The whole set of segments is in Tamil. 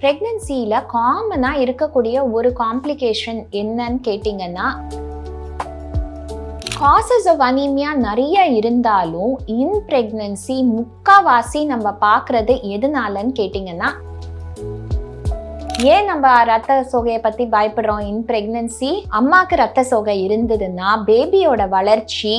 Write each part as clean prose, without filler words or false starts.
பிரெக்னன்சியில் காமனாக இருக்கக்கூடிய ஒரு காம்ப்ளிகேஷன் என்னன்னு கேட்டிங்கன்னா, காசஸ் ஆஃப் அனீமியா நிறைய இருந்தாலும் இன் பிரெக்னன்சி முக்காவாசி நம்ம பார்க்குறது எதனாலன்னு கேட்டிங்கன்னா, ஏன் நம்ம ரத்த சோகையை பற்றி பயப்படுறோம்? இன் பிரெக்னன்சி அம்மாவுக்கு ரத்த சோகை இருந்ததுன்னா பேபியோட வளர்ச்சி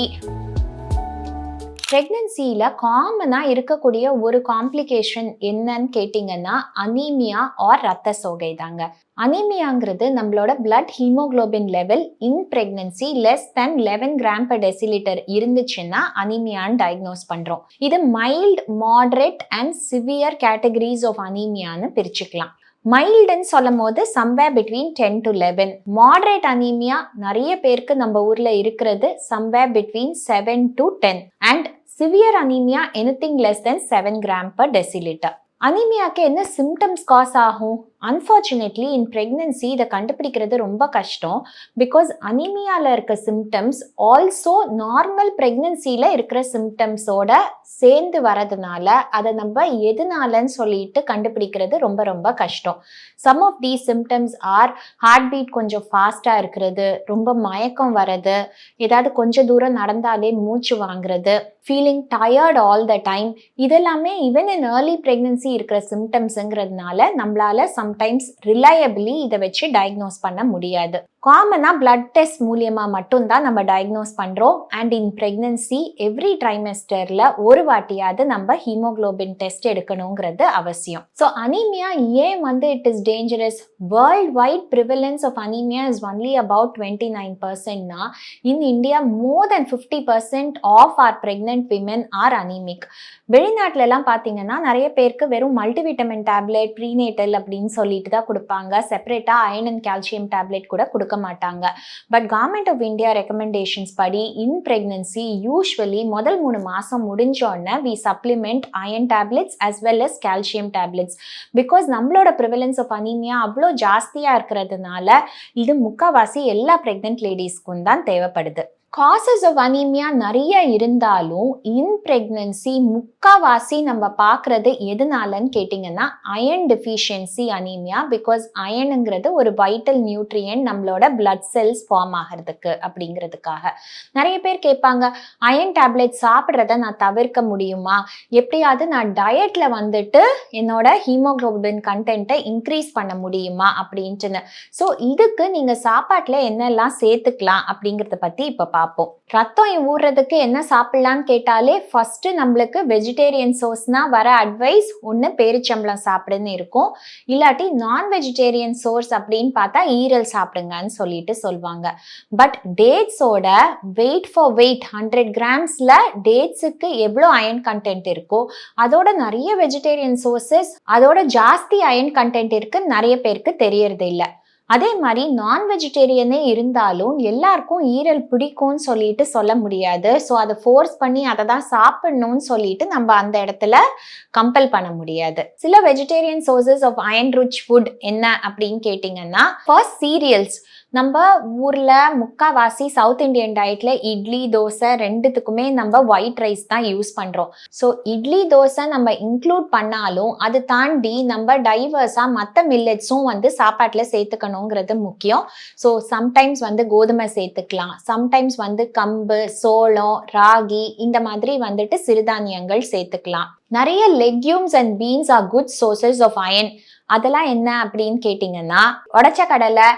ப்ரெக்னன்சியில் காமனாக இருக்கக்கூடிய ஒரு காம்ப்ளிகேஷன் என்னன்னு கேட்டிங்கன்னா அனீமியா ஆர் ரத்த சோகை தாங்க. அனீமியாங்கிறது நம்மளோட blood haemoglobin level in pregnancy less than 11 gram per decilitre இருந்துச்சுன்னா அனீமியான்னு டயக்னோஸ் பண்ணுறோம். இது mild, moderate and severe categories of அனீமியான்னு பிரிச்சுக்கலாம். மைல்டுன்னு சொல்லும் போது somewhere between 10 to 11. Moderate anaemia நிறைய பேருக்கு நம்ம ஊர்ல இருக்கிறது somewhere between 7 to 10. And severe anaemia anything less than 7 gram per decilitre. அனீமியாக்கு என்ன சிம்டம்ஸ் காஸ் ஆகும்? அன்ஃபார்ச்சுனேட்லி இன் ப்ரெக்னன்சி இதை கண்டுபிடிக்கிறது ரொம்ப கஷ்டம். பிகாஸ் அனீமியாவில் இருக்க சிம்டம்ஸ் ஆல்சோ நார்மல் ப்ரெக்னன்சியில் இருக்கிற சிம்டம்ஸோட சேர்ந்து வரதுனால அதை நம்ம எதுனாலன்னு சொல்லிட்டு கண்டுபிடிக்கிறது ரொம்ப ரொம்ப கஷ்டம். Some of these symptoms are heart beat கொஞ்சம் ஃபாஸ்ட்டாக இருக்கிறது, ரொம்ப மயக்கம் வர்றது, ஏதாவது கொஞ்சம் தூரம் நடந்தாலே மூச்சு வாங்குறது, feeling tired all the time, இதெல்லாமே ஈவன் இன் ஏர்லி ப்ரெக்னன்சி இருக்கிற சிம்டம்ஸுங்கிறதுனால நம்மளால சம்டைம்ஸ் ரிலையபிளி இதை வச்சு டயக்னோஸ் பண்ண முடியாது. காமனாக பிளட் டெஸ்ட் மூலியமாக மட்டும்தான் நம்ம டயக்னோஸ் பண்ணுறோம். அண்ட் இன் ப்ரெக்னன்சி எவ்ரி ட்ரைமெஸ்டரில் ஒரு வாட்டியாவது நம்ம ஹீமோக்ளோபின் டெஸ்ட் எடுக்கணுங்கிறது அவசியம். ஸோ அனீமியா ஏன் it is dangerous? Worldwide prevalence of anaemia is only about 29%. In India more than 50% of our pregnant women are anaemic. வெளிநாட்டிலலாம் பார்த்தீங்கன்னா நிறைய பேருக்கு வெறும் மல்டிவிட்டமின் டேப்லெட், ப்ரீனேட்டல் அப்படின்னு சொல்லிட்டு தான் கொடுப்பாங்க. செப்பரேட்டாக அயர்ன் அண்ட் கால்சியம் டேப்லெட் கூட கொடுக்க மாட்டாங்க. But government of India recommendations படி இன் பிரெக்னன்சி யூஸ்வலி முதல் 3 மாதம் முடிஞ்சோடனே we supplement iron tablets as well as calcium tablets. Because நம்மளோட ப்ரிவலன்ஸ் ஆஃப் அனீமியா அவ்வளோ ஜாஸ்தியாக இருக்கிறதுனால இது முக்கால்வாசி எல்லா ப்ரெக்னென்ட் லேடிஸ்க்கும் தான் தேவைப்படுது. காசஸ் ஆஃப் அனீமியா நிறைய இருந்தாலும் இன் ப்ரெக்னன்சி முக்கால்வாசி நம்ம பார்க்குறது எதனாலன்னு கேட்டிங்கன்னா அயர்ன் டெஃபிஷியன்சி அனீமியா. பிகாஸ் அயர்னுங்கிறது ஒரு வைட்டல் நியூட்ரியன்ட் நம்மளோட பிளட் செல்ஸ் ஃபார்ம் ஆகிறதுக்கு அப்படிங்கிறதுக்காக. நிறைய பேர் கேட்பாங்க, அயர்ன் டேப்லெட் சாப்பிட்றத நான் தவிர்க்க முடியுமா? எப்படியாவது நான் டயட்டில் என்னோட ஹீமோக்ளோபின் கண்டென்ட்டை இன்க்ரீஸ் பண்ண முடியுமா அப்படின்ட்டுன்னு. ஸோ இதுக்கு நீங்கள் சாப்பாட்டில் என்னெல்லாம் சேர்த்துக்கலாம் அப்படிங்கிறத பற்றி இப்போ பார்ப்போம். ரத்தம் ஊறுறதுக்கு என்ன சாப்பிடலான்னு கேட்டாலே ஃபர்ஸ்ட் நம்மளுக்கு வெஜிடேரியன் சோர்ஸ்னா வர அட்வைஸ் ஒன்று பேரிச்சம்பளம் சாப்பிடுன்னு இருக்கும். இல்லாட்டி நான் வெஜிடேரியன் சோர்ஸ் அப்படின்னு பார்த்தா ஈரல் சாப்பிடுங்கன்னு சொல்லிட்டு சொல்லுவாங்க. பட் டேட்ஸோட வெயிட் ஃபார் வெயிட் 100 கிராம்ஸ்ல டேட்ஸுக்கு எவ்வளோ அயர்ன் கண்டென்ட் இருக்கோ அதோட நிறைய வெஜிடேரியன் சோர்சஸ் அதோட ஜாஸ்தி அயர்ன் கண்டென்ட் இருக்குன்னு நிறைய பேருக்கு தெரியறது இல்லை. அதே மாதிரி நான் வெஜிடேரியனே இருந்தாலும் எல்லாருக்கும் ஈரல் பிடிக்கும்னு சொல்லிட்டு சொல்ல முடியாது. ஸோ அதை ஃபோர்ஸ் பண்ணி அதை தான் சாப்பிடணும்னு சொல்லிட்டு நம்ம அந்த இடத்துல கம்பல் பண்ண முடியாது. சில vegetarian sources of iron rich food என்ன அப்படின்னு கேட்டிங்கன்னா, ஃபர்ஸ்ட் சீரியல்ஸ். நம்ம ஊரில் முக்கால்வாசி சவுத் இண்டியன் டயட்டில் இட்லி, தோசை ரெண்டுத்துக்குமே நம்ம ஒயிட் ரைஸ் தான் யூஸ் பண்ணுறோம். ஸோ இட்லி, தோசை நம்ம இன்க்ளூட் பண்ணாலும் அது தாண்டி நம்ம டைவர்ஸாக மற்ற மில்லட்ஸும் சாப்பாட்டில் சேர்த்துக்கணுங்கிறது முக்கியம். ஸோ சம்டைம்ஸ் கோதுமை சேர்த்துக்கலாம், சம்டைம்ஸ் கம்பு, சோளம், ராகி இந்த மாதிரி சிறுதானியங்கள் சேர்த்துக்கலாம். நிறைய legumes and beans are good sources of iron. அதெல்லாம் என்ன அப்படின்னு கேட்டிங்கன்னா, உடைச்ச கடலை,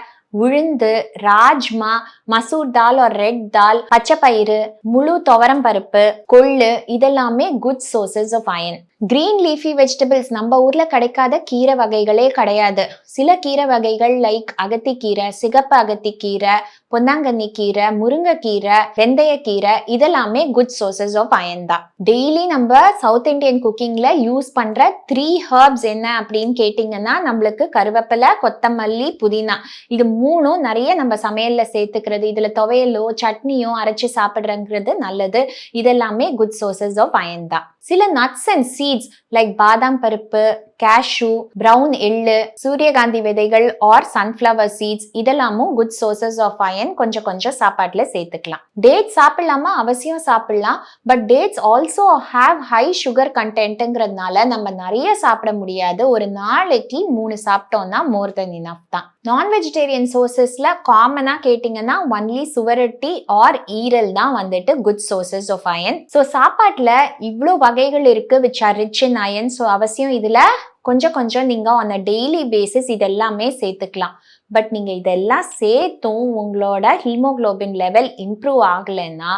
உளுந்து, ராஜ்மா, மசூர் தால் ஒரு ரெட் தால், பச்சைப்பயிறு, முழு துவரம் பருப்பு, கொள்ளு இதெல்லாமே good sources of iron. Green leafy vegetables நம்ம ஊர்ல கிடைக்காத கீரை வகைகளே கிடையாது. சில கீரை வகைகள் லைக் அகத்திக்கீரை, சிகப்பு அகத்திக்கீரை, பொன்னாங்கண்ணி கீரை, முருங்கைக்கீரை, வெந்தயக்கீரை இதெல்லாமே குட் சோர்சஸ் ஆஃப் அயர்ன் தான். டெய்லி நம்ம சவுத் இண்டியன் குக்கிங்ல யூஸ் பண்ற 3 ஹர்ப்ஸ் என்ன அப்படின்னு கேட்டிங்கன்னா, நம்மளுக்கு கருவேப்பிலை, கொத்தமல்லி, புதினா இது 3ம் நிறைய நம்ம சமையல்ல சேர்த்துக்கிறது. இதுல துவையலோ சட்னியோ அரைச்சு சாப்பிடுறங்கிறது நல்லது. இதெல்லாமே குட் சோர்சஸ் ஆஃப் அயர்ன் தான். சில நட்ஸ் அண்ட் சீட்ஸ் லைக் பாதாம் பருப்பு, கேஷ்யூ, பிரவுன் எள்ளு, சூரியகாந்தி விதைகள் ஆர் சன்ஃப்ளவர் சீட்ஸ் இதெல்லாமும் குட் சோர்சஸ் ஆஃப் அயன் கொஞ்சம் கொஞ்சம் சாப்பாட்டுல சேர்த்துக்கலாம். டேட்ஸ் சாப்பிடலாமா? அவசியம் சாப்பிடலாம். But dates also have high sugar கண்டென்ட்ங்கிறதுனால நம்ம நிறைய சாப்பிட முடியாது. ஒரு நாளைக்கு 3 சாப்பிட்டோம்னா மோர் தென் இனஃப் தான். நான் வெஜிடேரியன் சோர்சஸ்ல காமனா கேட்டீங்கன்னா ஒன்லி சுவரொட்டி ஆர் ஈரல் தான் வந்துட்டு good sources of iron. So சாப்பாட்டுல இவ்வளோ வகைகள் இருக்கு which are rich in iron. So அவசியம் இதுல கொஞ்சம் கொஞ்சம் நீங்க ஆன் அ டெய்லி பேசிஸ் இதெல்லாமே சேர்த்துக்கலாம். பட் நீங்க இதெல்லாம் சேர்த்தும் உங்களோட ஹீமோகுளோபின் லெவல் இம்ப்ரூவ் ஆகலைன்னா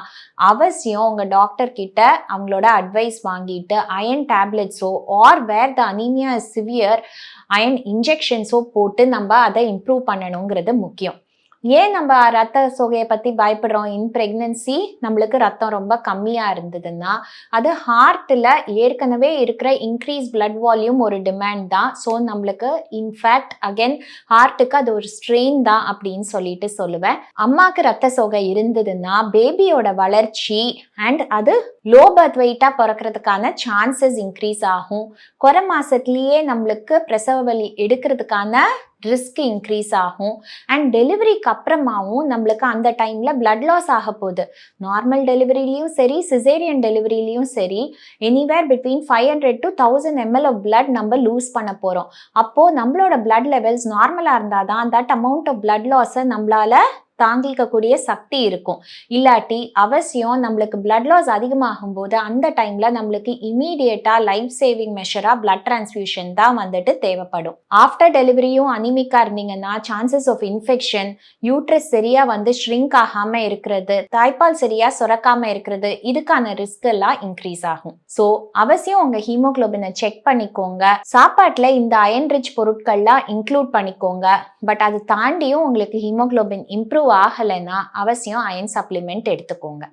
அவசியம் உங்க டாக்டர் கிட்ட அவங்களோட அட்வைஸ் வாங்கிட்டு அயன் டேப்லெட்ஸோ ஆர் வேர் த அனீமியா சிவியர் அயன் இன்ஜெக்ஷன்ஸோ போட்டு நம்ம அதை இம்ப்ரூவ் பண்ணணுங்கிறது முக்கியம். ஏன் நம்ம ரத்த சோகையை பத்தி பயப்படுறோம்? இன் பிரெக்னன்சி நம்மளுக்கு ரத்தம் ரொம்ப கம்மியா இருந்ததுன்னா அது ஹார்ட்ல ஏற்கனவே இருக்கிற இன்க்ரீஸ் பிளட் வால்யூம் ஒரு டிமாண்ட் தான். ஸோ நம்மளுக்கு இன்ஃபேக்ட் அகெயின் ஹார்ட்டுக்கு அது ஒரு ஸ்ட்ரெயின் தான் அப்படின்னு சொல்லிட்டு சொல்லுவேன். அம்மாக்கு ரத்த சோகை இருந்ததுன்னா பேபியோட வளர்ச்சி அண்ட் அது லோ பர்த் வெயிட்டா பிறக்கிறதுக்கான சான்சஸ் இன்க்ரீஸ் ஆகும். குறை மாசத்துலயே நம்மளுக்கு பிரசவ வலி எடுக்கிறதுக்கான ரிஸ்க் இன்க்ரீஸ் ஆகும். அண்ட் டெலிவரிக்கு அப்புறமாவும் நம்மளுக்கு அந்த டைம்ல பிளட் லாஸ் ஆக போகுது. நார்மல் டெலிவரிலையும் சரி சிசேரியன் டெலிவரிலையும் சரி anywhere between 500 to 1000 ml of blood நம்ம லூஸ் பண்ண போறோம். அப்போ நம்மளோட பிளட் லெவல்ஸ் நார்மலா இருந்தாதான் தட் அமௌண்ட் ஆஃப் பிளட் லாஸை நம்மளால தாங்கிக்கக்கூடிய சக்தி இருக்கும். இல்லாட்டி அவசியம் நம்மளுக்கு பிளட் லாஸ் அதிகமாகும் போது அந்த டைம்ல நம்மளுக்கு இமீடியட்டா லைஃப் சேவிங் மெஷரா பிளட் டிரான்ஸ்ஃபியூஷன் தான் வந்துட்டு தேவைப்படும். ஆஃப்டர் டெலிவரியும் அனிமிக்கா இருந்தீங்கன்னா சான்சஸ் ஆஃப் இன்ஃபெக்ஷன், யூட்ரஸ் சரியா வந்து ஷ்ரிங்க் ஆகாம இருக்கிறது, தாய்ப்பால் சரியா சுரக்காம இருக்கிறது இதுக்கான ரிஸ்க் எல்லாம் இன்க்ரீஸ் ஆகும். ஸோ அவசியம் உங்க ஹீமோகுளோபினை செக் பண்ணிக்கோங்க. சாப்பாட்டுல இந்த அயன் ரிச் பொருட்கள்லாம் இன்க்ளூட் பண்ணிக்கோங்க. பட் அது தாண்டியும் உங்களுக்கு ஹீமோகுளோபின் இம்ப்ரூவ் ஆகலைன்னா அவசியம் அயன் சப்ளிமெண்ட் எடுத்துக்கோங்க.